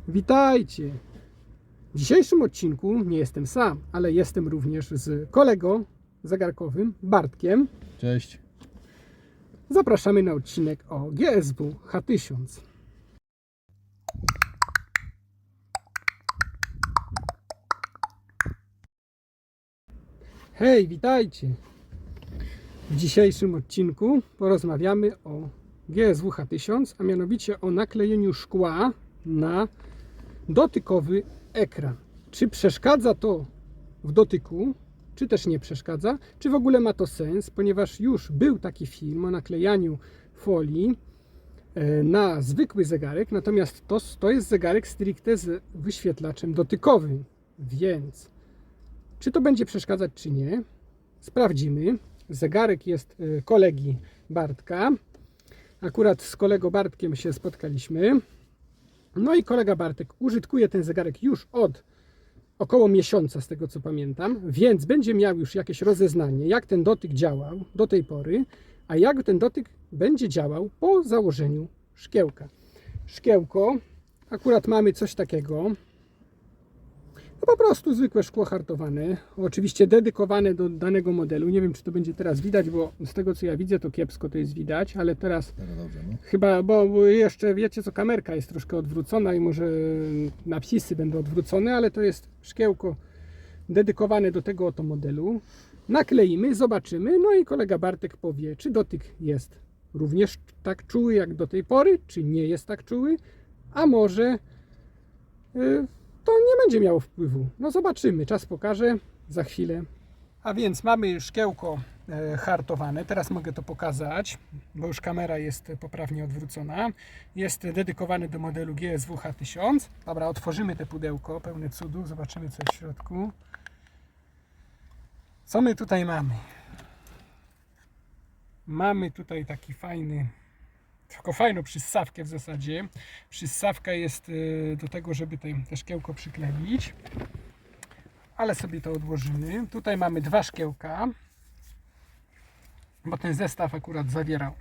Witajcie! W dzisiejszym odcinku nie jestem sam, ale jestem również z kolegą zegarkowym Bartkiem. Cześć. Zapraszamy na odcinek o GSW H1000. Hej, witajcie! W dzisiejszym odcinku porozmawiamy o GSW H1000, a mianowicie o naklejeniu szkła na dotykowy ekran. Czy przeszkadza to w dotyku, czy też nie przeszkadza? Czy w ogóle ma to sens? Ponieważ już był taki film o naklejaniu folii na zwykły zegarek, natomiast to jest zegarek stricte z wyświetlaczem dotykowym. Więc czy to będzie przeszkadzać, czy nie? Sprawdzimy. Zegarek jest kolegi Bartka. Akurat z kolegą Bartkiem się spotkaliśmy. No i kolega Bartek użytkuje ten zegarek już od około miesiąca, z tego co pamiętam, więc będzie miał już jakieś rozeznanie, jak ten dotyk działał do tej pory, a jak ten dotyk będzie działał po założeniu szkiełka. Szkiełko, akurat mamy coś takiego, no po prostu zwykłe szkło hartowane, oczywiście dedykowane do danego modelu. Nie wiem, czy to będzie teraz widać, bo z tego co ja widzę, to kiepsko to jest widać, ale teraz Dobrze, no. chyba, bo jeszcze wiecie co, kamerka jest troszkę odwrócona i może napisy będą odwrócone, ale to jest szkiełko dedykowane do tego oto modelu. Nakleimy, zobaczymy, no i kolega Bartek powie, czy dotyk jest również tak czuły jak do tej pory, czy nie jest tak czuły, a może to nie będzie miało wpływu. No zobaczymy, czas pokaże za chwilę. A więc mamy szkiełko hartowane. Teraz mogę to pokazać, bo już kamera jest poprawnie odwrócona. Jest dedykowany do modelu GSW H1000. Dobra, otworzymy te pudełko pełne cudów. Zobaczymy, co jest w środku. Co my tutaj mamy? Mamy tutaj taki taką fajną przyssawkę w zasadzie. Przyssawka jest do tego, żeby te szkiełko przykleić. Ale sobie to odłożymy. Tutaj mamy dwa szkiełka, bo ten zestaw akurat zawierał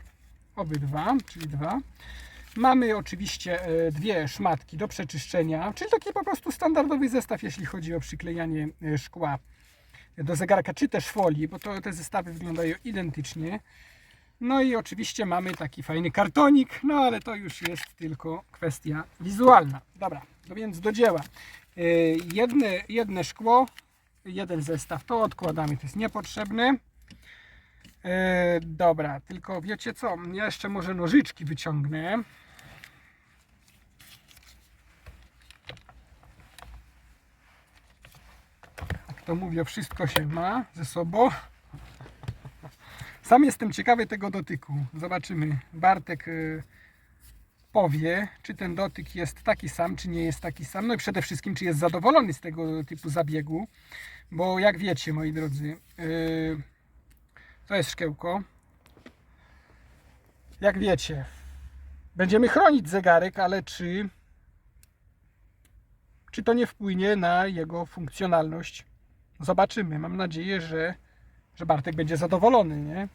obydwa, czyli dwa. Mamy oczywiście dwie szmatki do przeczyszczenia, czyli taki po prostu standardowy zestaw, jeśli chodzi o przyklejanie szkła do zegarka, czy też folii, bo te zestawy wyglądają identycznie. No i oczywiście mamy taki fajny kartonik, no ale to już jest tylko kwestia wizualna. Dobra, no więc do dzieła. Jedne szkło, jeden zestaw, to odkładamy, to jest niepotrzebne. Dobra, tylko wiecie co, ja jeszcze może nożyczki wyciągnę. Jak to mówię, wszystko się ma ze sobą. Sam jestem ciekawy tego dotyku. Zobaczymy. Bartek powie, czy ten dotyk jest taki sam, czy nie jest taki sam. No i przede wszystkim, czy jest zadowolony z tego typu zabiegu. Bo jak wiecie, moi drodzy, to jest szkiełko. Jak wiecie, będziemy chronić zegarek, ale czy to nie wpłynie na jego funkcjonalność? Zobaczymy. Mam nadzieję, że Bartek będzie zadowolony, nie?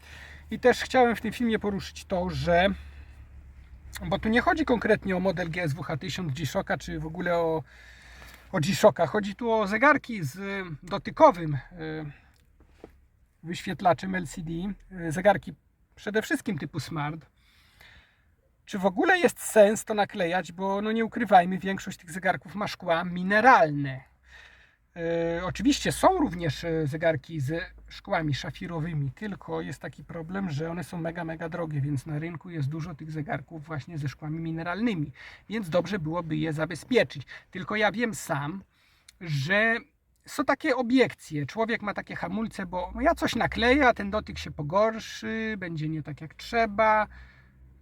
I też chciałem w tym filmie poruszyć to, że bo tu nie chodzi konkretnie o model GSW H1000 G-Shocka, czy w ogóle o G-Shocka. Chodzi tu o zegarki z dotykowym wyświetlaczem LCD, zegarki przede wszystkim typu smart. Czy w ogóle jest sens to naklejać, bo no nie ukrywajmy, większość tych zegarków ma szkła mineralne. Oczywiście są również zegarki z szkłami szafirowymi, tylko jest taki problem, że one są mega drogie, więc na rynku jest dużo tych zegarków właśnie ze szkłami mineralnymi, więc dobrze byłoby je zabezpieczyć. Tylko ja wiem sam, że są takie obiekcje, człowiek ma takie hamulce, bo ja coś nakleję, a ten dotyk się pogorszy, będzie nie tak jak trzeba.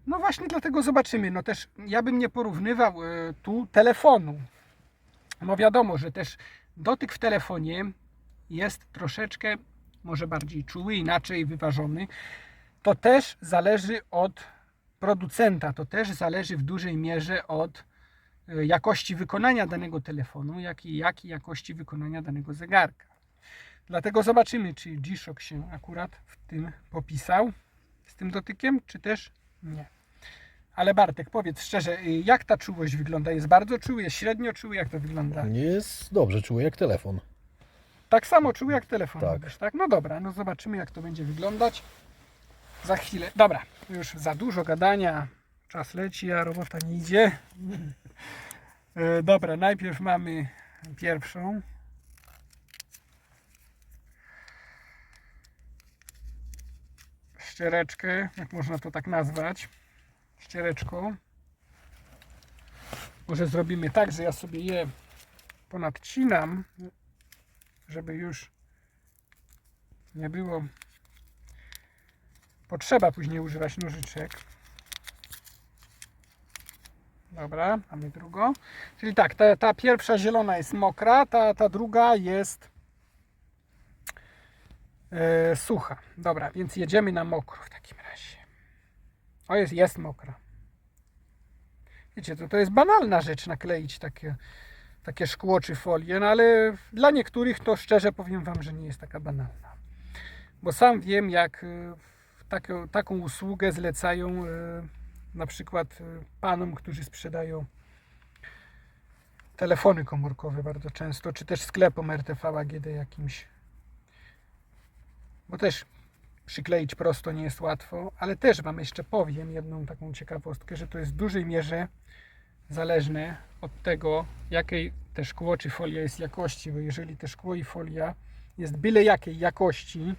No właśnie dlatego zobaczymy. No też ja bym nie porównywał tu telefonu. No wiadomo, że też dotyk w telefonie jest troszeczkę może bardziej czuły, inaczej wyważony. To też zależy od producenta, to też zależy w dużej mierze od jakości wykonania danego telefonu, jak i jakości wykonania danego zegarka. Dlatego zobaczymy, czy G-Shock się akurat w tym popisał, z tym dotykiem, czy też nie. Ale Bartek, powiedz szczerze, jak ta czułość wygląda? Jest bardzo czuły, jest średnio czuły, jak to wygląda? Nie jest dobrze, czuję jak telefon. Tak samo czuły jak telefon, Tak. mówisz, tak? No dobra, no zobaczymy, jak to będzie wyglądać za chwilę. Dobra, już za dużo gadania, czas leci, a robota nie idzie. Dobra, najpierw mamy pierwszą. Ściereczkę, jak można to tak nazwać, ściereczką. Może zrobimy tak, że ja sobie je ponadcinam, żeby już nie było potrzeba później używać nożyczek. Dobra, mamy drugą. Czyli tak, ta pierwsza zielona jest mokra, ta druga jest sucha. Dobra, więc jedziemy na mokro w takim razie. O, jest mokra. Wiecie, to jest banalna rzecz nakleić takie szkło czy folię, no ale dla niektórych to szczerze powiem Wam, że nie jest taka banalna. Bo sam wiem, jak taką usługę zlecają na przykład panom, którzy sprzedają telefony komórkowe bardzo często, czy też sklepom RTV AGD jakimś. Bo też przykleić prosto nie jest łatwo, ale też Wam jeszcze powiem jedną taką ciekawostkę, że to jest w dużej mierze zależne od tego, jakiej te szkło czy folia jest jakości, bo jeżeli te szkło i folia jest byle jakiej jakości,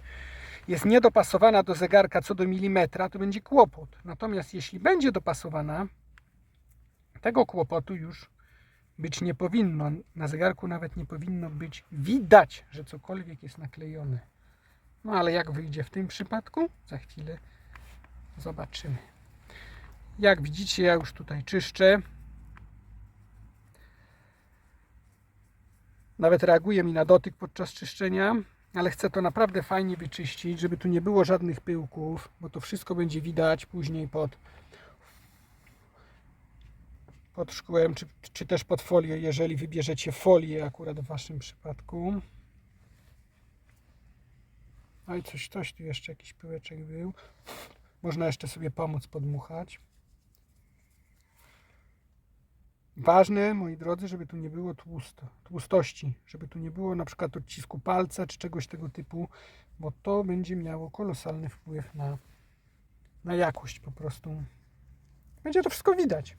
jest niedopasowana do zegarka co do milimetra, to będzie kłopot. Natomiast jeśli będzie dopasowana, tego kłopotu już być nie powinno. Na zegarku nawet nie powinno być widać, że cokolwiek jest naklejone. No ale jak wyjdzie w tym przypadku? Za chwilę zobaczymy. Jak widzicie, ja już tutaj czyszczę. Nawet reaguje mi na dotyk podczas czyszczenia, ale chcę to naprawdę fajnie wyczyścić, żeby tu nie było żadnych pyłków, bo to wszystko będzie widać później pod szkłem, czy też pod folię, jeżeli wybierzecie folię akurat w Waszym przypadku. No i coś tu jeszcze, jakiś pyłeczek był. Można jeszcze sobie pomóc podmuchać. Ważne, moi drodzy, żeby tu nie było tłustości, żeby tu nie było na przykład odcisku palca czy czegoś tego typu, bo to będzie miało kolosalny wpływ na jakość po prostu. Będzie to wszystko widać.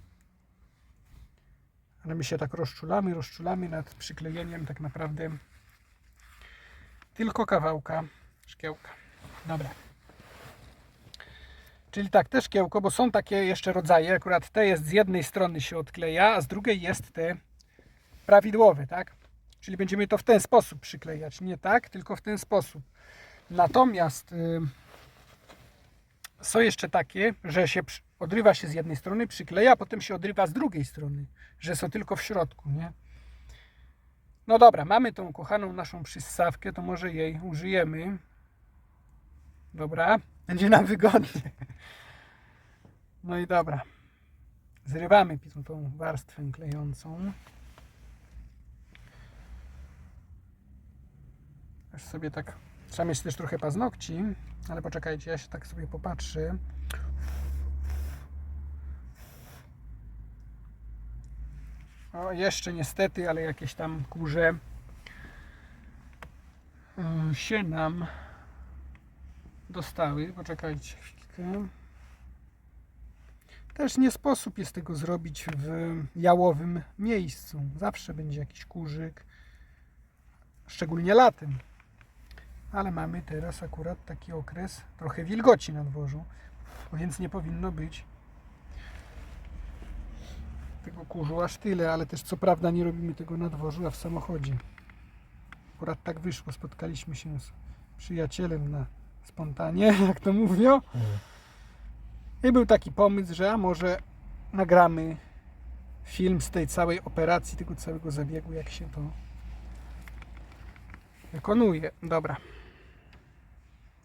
Ale my się tak rozczulamy nad przyklejeniem tak naprawdę tylko kawałka szkiełka. Dobra. Czyli tak, te szkiełko, bo są takie jeszcze rodzaje, akurat te jest z jednej strony się odkleja, a z drugiej jest te prawidłowe, tak? Czyli będziemy to w ten sposób przyklejać, nie tak, tylko w ten sposób. Natomiast są jeszcze takie, że się odrywa się z jednej strony, przykleja, a potem się odrywa z drugiej strony, że są tylko w środku, nie? No dobra, mamy tą kochaną naszą przyssawkę, to może jej użyjemy. Dobra, będzie nam wygodnie. No i dobra. Zrywamy tą warstwę klejącą. Już sobie tak... Trzeba mieć też trochę paznokci, ale poczekajcie, ja się tak sobie popatrzę. O, jeszcze niestety, ale jakieś tam kurze się nam dostały. Poczekajcie chwilkę. Też nie sposób jest tego zrobić w jałowym miejscu. Zawsze będzie jakiś kurzyk, szczególnie latem. Ale mamy teraz akurat taki okres trochę wilgoci na dworzu, więc nie powinno być tego kurzu aż tyle, ale też co prawda nie robimy tego na dworzu, a w samochodzie. Akurat tak wyszło, spotkaliśmy się z przyjacielem na spontanie, jak to mówią. I był taki pomysł, że a może nagramy film z tej całej operacji, tego całego zabiegu, jak się to wykonuje. Dobra.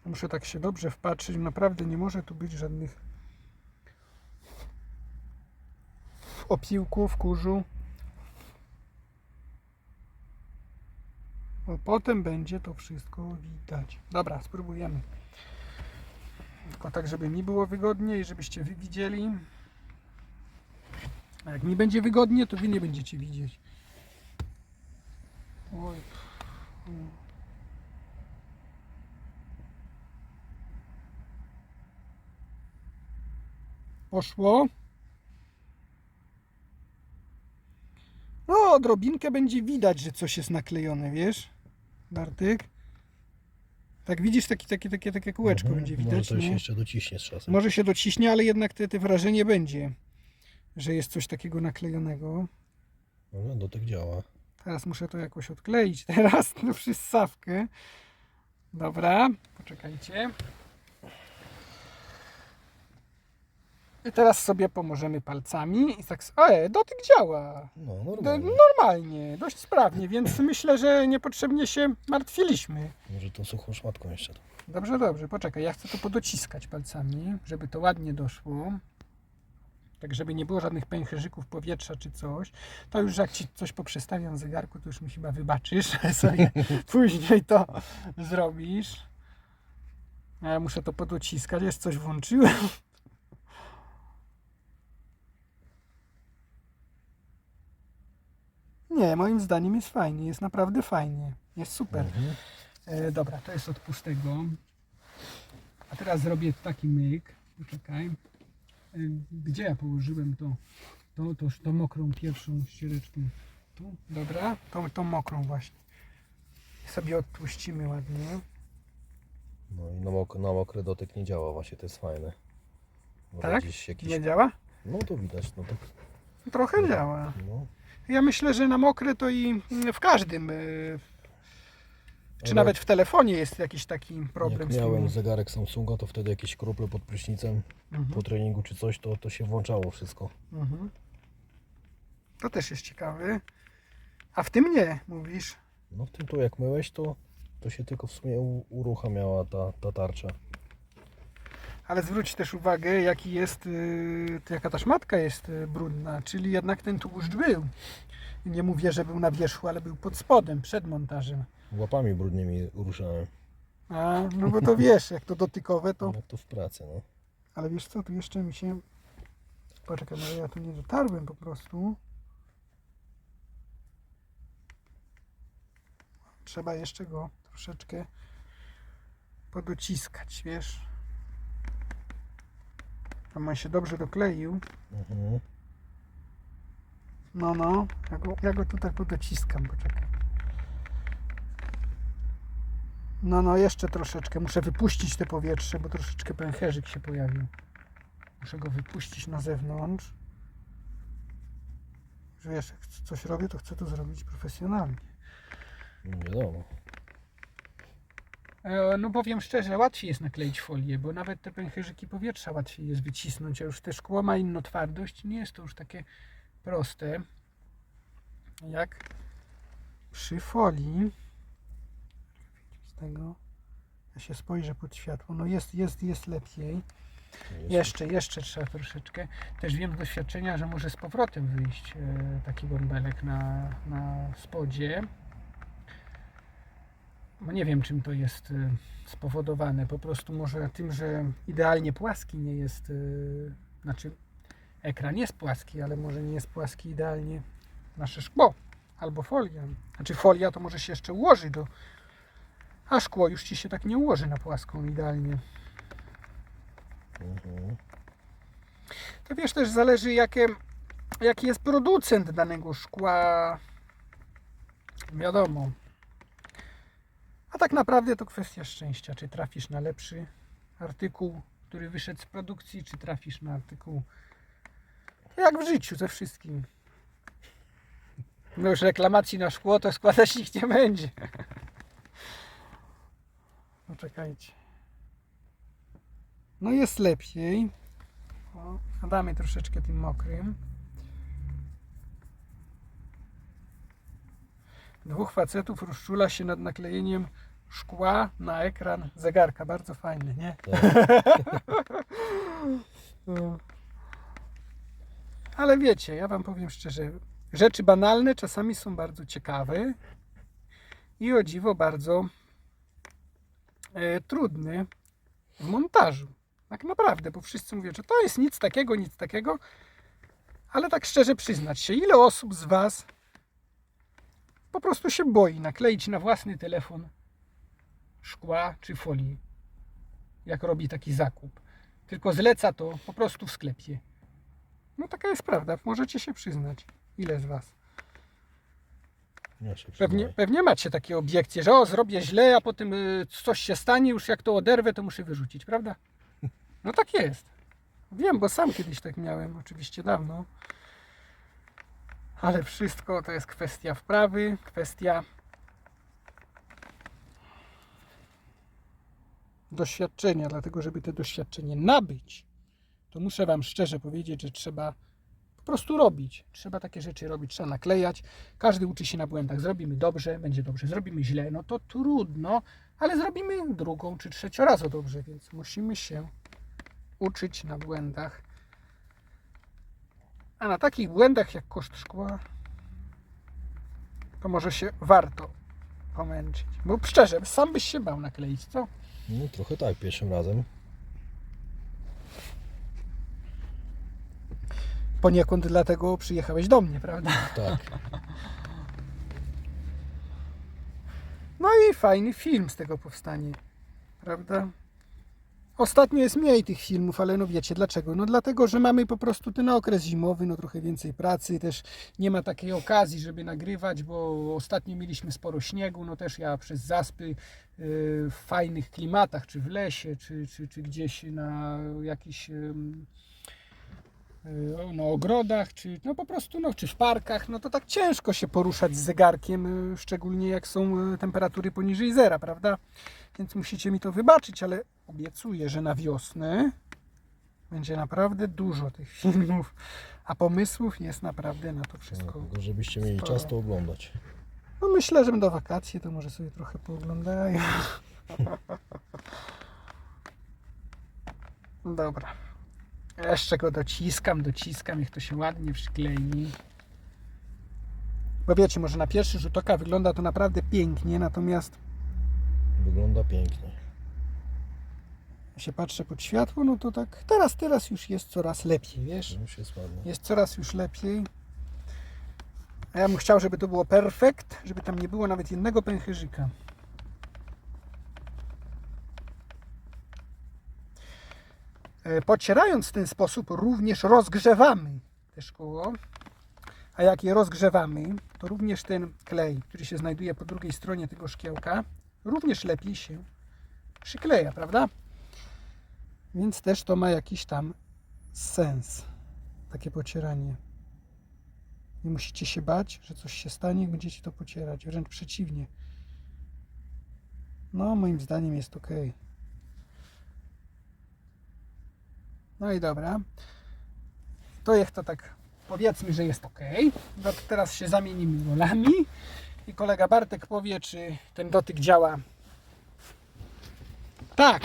Muszę tak się dobrze wpatrzyć. Naprawdę nie może tu być żadnych opiłków, kurzu. Bo potem będzie to wszystko widać. Dobra, spróbujemy. Tylko tak, żeby mi było wygodniej, żebyście wy widzieli. A jak mi będzie wygodnie, to wy nie będziecie widzieć. Oj. Poszło. No, odrobinkę będzie widać, że coś jest naklejone, wiesz, Bartek? Tak widzisz, takie kółeczko będzie Może widać, to się nie? jeszcze dociśnie z czasem. Może się dociśnie, ale jednak te wrażenie będzie, że jest coś takiego naklejonego. No, dotyk działa. Teraz muszę to jakoś odkleić. Teraz no przyssawkę. Dobra, poczekajcie. I teraz sobie pomożemy palcami i tak. Dotyk działa. No, No, normalnie. normalnie, dość sprawnie, więc myślę, że niepotrzebnie się martwiliśmy. Może tą suchą szmatką jeszcze. Dobrze, dobrze, poczekaj, ja chcę to podociskać palcami, żeby to ładnie doszło. Tak, żeby nie było żadnych pęcherzyków powietrza czy coś. To już jak ci coś poprzestawiam w zegarku, to już mi chyba wybaczysz, że sobie później to zrobisz. A ja muszę to podociskać, jest coś włączyłem. Nie, moim zdaniem jest fajnie, jest naprawdę fajnie, jest super. Dobra, to jest od pustego. A teraz zrobię taki myk. Poczekaj. Gdzie ja położyłem tą mokrą pierwszą ściereczkę? Tu? Dobra, tą mokrą właśnie. Sobie odpuścimy ładnie. No i na mokry dotyk nie działa, właśnie to jest fajne. Może Tak? gdzieś jakiś... Nie działa? No to widać, no tak. Trochę działa. No. Ja myślę, że na mokre to i w każdym, czy Ale nawet w telefonie jest jakiś taki problem Jak z tym. miałem zegarek Samsunga, to wtedy jakieś krople pod prysznicem po treningu czy coś, to się włączało wszystko. Mhm. To też jest ciekawe. A w tym nie, mówisz? No w tym to jak myłeś, to się tylko w sumie uruchamiała ta tarcza. Ale zwróć też uwagę, jaka ta szmatka jest brudna, czyli jednak ten tłuszcz był. Nie mówię, że był na wierzchu, ale był pod spodem, przed montażem. Łapami brudnymi ruszałem. A, no bo to wiesz, jak to dotykowe, to... Jak to w pracy, no. Ale wiesz co, tu jeszcze mi się... Poczekaj, no ja tu nie dotarłem po prostu. Trzeba jeszcze go troszeczkę podociskać, wiesz. Tam on się dobrze dokleił. Mhm. No, ja go tutaj podociskam, poczekaj. No, jeszcze troszeczkę. Muszę wypuścić te powietrze, bo troszeczkę pęcherzyk się pojawił. Muszę go wypuścić na zewnątrz. Że wiesz, jak coś robię, to chcę to zrobić profesjonalnie. No wiadomo. No powiem szczerze, łatwiej jest nakleić folię, bo nawet te pęcherzyki powietrza łatwiej jest wycisnąć, a już te szkło ma inną twardość. Nie jest to już takie proste jak przy folii. Z tego ja się spojrzę pod światło. No jest lepiej. Jeszcze trzeba troszeczkę. Też wiem z doświadczenia, że może z powrotem wyjść taki bąbelek na spodzie. No nie wiem, czym to jest spowodowane. Po prostu może tym, że idealnie płaski nie jest, znaczy ekran jest płaski, ale może nie jest płaski idealnie nasze szkło albo folia. Znaczy folia to może się jeszcze ułoży a szkło już ci się tak nie ułoży na płaską idealnie. Mhm. To wiesz, też zależy jaki jest producent danego szkła. Wiadomo. A tak naprawdę to kwestia szczęścia, czy trafisz na lepszy artykuł, który wyszedł z produkcji, czy trafisz na artykuł jak w życiu ze wszystkim. No już reklamacji na szkło to składać nikt nie będzie. Poczekajcie. No jest lepiej. Damy troszeczkę tym mokrym. Dwóch facetów rozczula się nad naklejeniem szkła na ekran zegarka. Bardzo fajny, nie? Ale wiecie, ja wam powiem szczerze, rzeczy banalne czasami są bardzo ciekawe i o dziwo bardzo trudne w montażu. Tak naprawdę, bo wszyscy mówią, że to jest nic takiego, Ale tak szczerze przyznać się, ile osób z Was po prostu się boi nakleić na własny telefon szkła czy folii, jak robi taki zakup. Tylko zleca to po prostu w sklepie. No taka jest prawda, możecie się przyznać. Ile z Was? Ja się Pewnie macie takie obiekcje, że zrobię źle, a potem coś się stanie, już jak to oderwę, to muszę wyrzucić, prawda? No tak jest. Wiem, bo sam kiedyś tak miałem, oczywiście dawno. Ale wszystko to jest kwestia wprawy, kwestia doświadczenia. Dlatego, żeby te doświadczenie nabyć, to muszę Wam szczerze powiedzieć, że trzeba po prostu robić. Trzeba takie rzeczy robić, trzeba naklejać. Każdy uczy się na błędach. Zrobimy dobrze, będzie dobrze. Zrobimy źle, no to trudno, ale zrobimy drugą czy trzeciorazo dobrze, więc musimy się uczyć na błędach. A na takich błędach jak koszt szkła, to może się warto pomęczyć. Bo szczerze, sam byś się bał nakleić, co? No trochę tak, pierwszym razem. Poniekąd dlatego przyjechałeś do mnie, prawda? Tak. No i fajny film z tego powstanie, prawda? Ostatnio jest mniej tych filmów, ale no wiecie dlaczego? No dlatego, że mamy po prostu ten okres zimowy, no trochę więcej pracy, też nie ma takiej okazji, żeby nagrywać, bo ostatnio mieliśmy sporo śniegu, no też ja przez zaspy w fajnych klimatach, czy w lesie, czy gdzieś na jakichś no, ogrodach, czy no po prostu, no, czy w parkach, no to tak ciężko się poruszać z zegarkiem, szczególnie jak są temperatury poniżej zera, prawda? Więc musicie mi to wybaczyć, ale obiecuję, że na wiosnę będzie naprawdę dużo tych filmów, a pomysłów jest naprawdę na to wszystko. Tylko żebyście mieli sporo. czas to oglądać. No myślę, że do wakacji to może sobie trochę pooglądają. Dobra. Jeszcze go dociskam, niech to się ładnie przyklei. Bo wiecie, może na pierwszy rzut oka wygląda to naprawdę pięknie, natomiast Wygląda pięknie. jak się patrzę pod światło, no to tak teraz już jest coraz lepiej, wiesz? Już jest ładnie. Jest coraz już lepiej. A ja bym chciał, żeby to było perfekt, żeby tam nie było nawet jednego pęcherzyka. Pocierając w ten sposób również rozgrzewamy te szkło. A jak je rozgrzewamy, to również ten klej, który się znajduje po drugiej stronie tego szkiełka, również lepiej się przykleja, prawda? Więc też to ma jakiś tam sens, takie pocieranie. Nie musicie się bać, że coś się stanie, jak będziecie to pocierać. Wręcz przeciwnie. No, moim zdaniem jest ok. No i dobra. To jak to tak powiedzmy, że jest ok. No to teraz się zamienimy rolami i kolega Bartek powie, czy ten dotyk działa tak,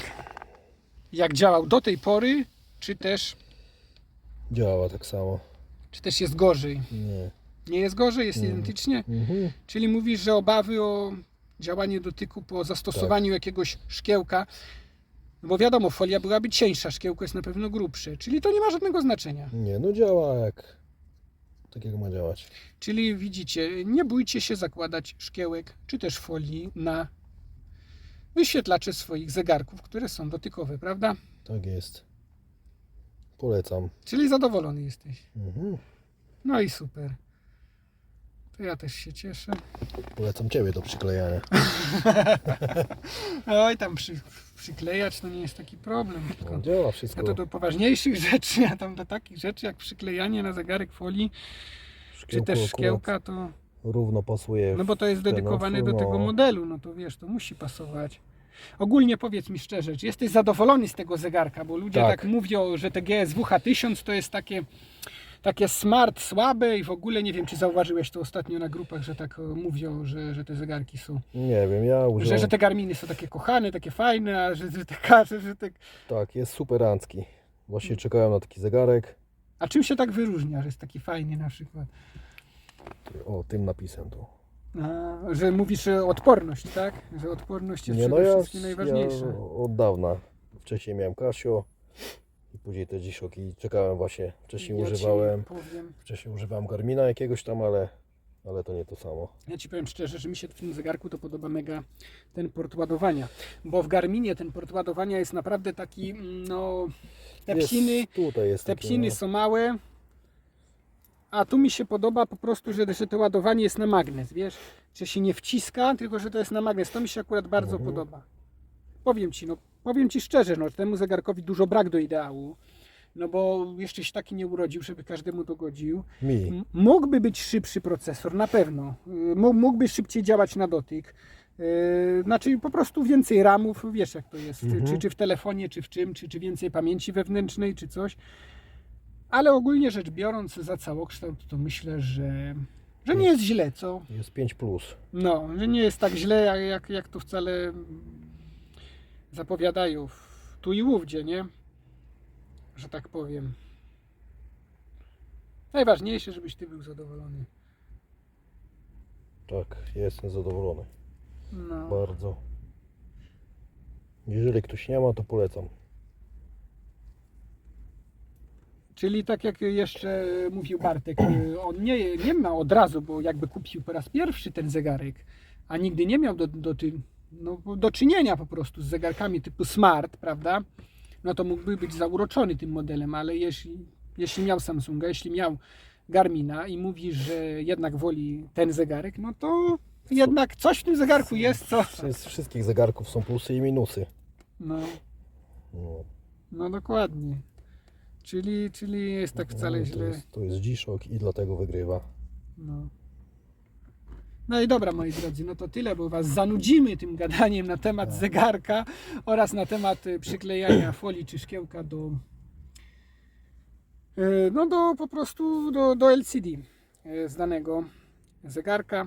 jak działał do tej pory, czy też Działa tak samo. jest gorzej. Nie. Nie jest gorzej, jest identycznie. Czyli mówisz, że obawy o działanie dotyku po zastosowaniu jakiegoś szkiełka, no bo wiadomo, folia byłaby cieńsza, szkiełko jest na pewno grubsze, czyli to nie ma żadnego znaczenia. Nie, no działa tak jak ma działać. Czyli widzicie, nie bójcie się zakładać szkiełek czy też folii na wyświetlacze swoich zegarków, które są dotykowe, prawda? Tak jest. Polecam. Czyli zadowolony jesteś. Mhm. No i super. To ja też się cieszę. Polecam Ciebie do przyklejania. Oj, tam przyklejać to nie jest taki problem. No, Tylko działa ja wszystko. to do poważniejszych rzeczy, a tam do takich rzeczy jak przyklejanie na zegarek folii, czy Szkiełko też akurat szkiełka, to równo pasuje. no bo to jest w ten dedykowane otwór, do tego no. modelu, no to wiesz, to musi pasować. Ogólnie powiedz mi szczerze, czy jesteś zadowolony z tego zegarka, bo ludzie tak mówią, że te GSW H1000 to jest takie smart, słabe i w ogóle nie wiem, czy zauważyłeś to ostatnio na grupach, że tak mówią, że te zegarki są, Nie wiem, ja używam. że te Garminy są takie kochane, takie fajne, a że te... Tak, jest superancki. Właśnie czekałem na taki zegarek. A czym się tak wyróżnia, że jest taki fajny na przykład? O, tym napisem tu. A, że mówisz odporność, tak? Że odporność jest Nie, no przede ja wszystkim najważniejsza. od dawna. Wcześniej miałem Casio I później te G-Shock i czekałem właśnie. Wcześniej używałem Garmina jakiegoś tam, ale to nie to samo. Ja Ci powiem szczerze, że mi się w tym zegarku to podoba mega ten port ładowania, bo w Garminie ten port ładowania jest naprawdę taki, no te psiny są małe, a tu mi się podoba po prostu, że to ładowanie jest na magnes, wiesz, że się nie wciska, tylko że to jest na magnes, to mi się akurat bardzo podoba. Powiem Ci szczerze, no temu zegarkowi dużo brak do ideału. No bo jeszcze się taki nie urodził, żeby każdemu dogodził. Mógłby być szybszy procesor, na pewno. Mógłby szybciej działać na dotyk. Znaczy po prostu więcej ramów, wiesz jak to jest. Czy w telefonie, czy w czym, czy więcej pamięci wewnętrznej, czy coś. Ale ogólnie rzecz biorąc za całokształt, to myślę, że nie jest źle, co? Jest 5+. No, że nie jest tak źle, jak to wcale zapowiadają tu i ówdzie, nie? Że tak powiem. Najważniejsze, żebyś Ty był zadowolony. Tak, jestem zadowolony. No. Bardzo. Jeżeli ktoś nie ma, to polecam. Czyli tak jak jeszcze mówił Bartek, on nie ma od razu, bo jakby kupił po raz pierwszy ten zegarek, a nigdy nie miał do czynienia po prostu z zegarkami typu smart, prawda? No to mógłby być zauroczony tym modelem, ale jeśli miał Samsunga, jeśli miał Garmina i mówi, że jednak woli ten zegarek, no to jednak coś w tym zegarku jest, co... Z wszystkich zegarków są plusy i minusy. No dokładnie. Czyli jest tak wcale źle. To jest G-Shock i dlatego wygrywa. No i dobra, moi drodzy, no to tyle, bo Was zanudzimy tym gadaniem na temat zegarka oraz na temat przyklejania folii czy szkiełka po prostu do LCD z danego zegarka.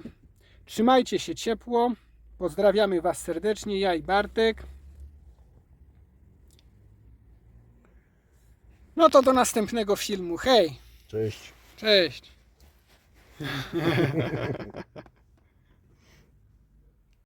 Trzymajcie się ciepło. Pozdrawiamy Was serdecznie, ja i Bartek. No to do następnego filmu. Hej! Cześć! Cześć!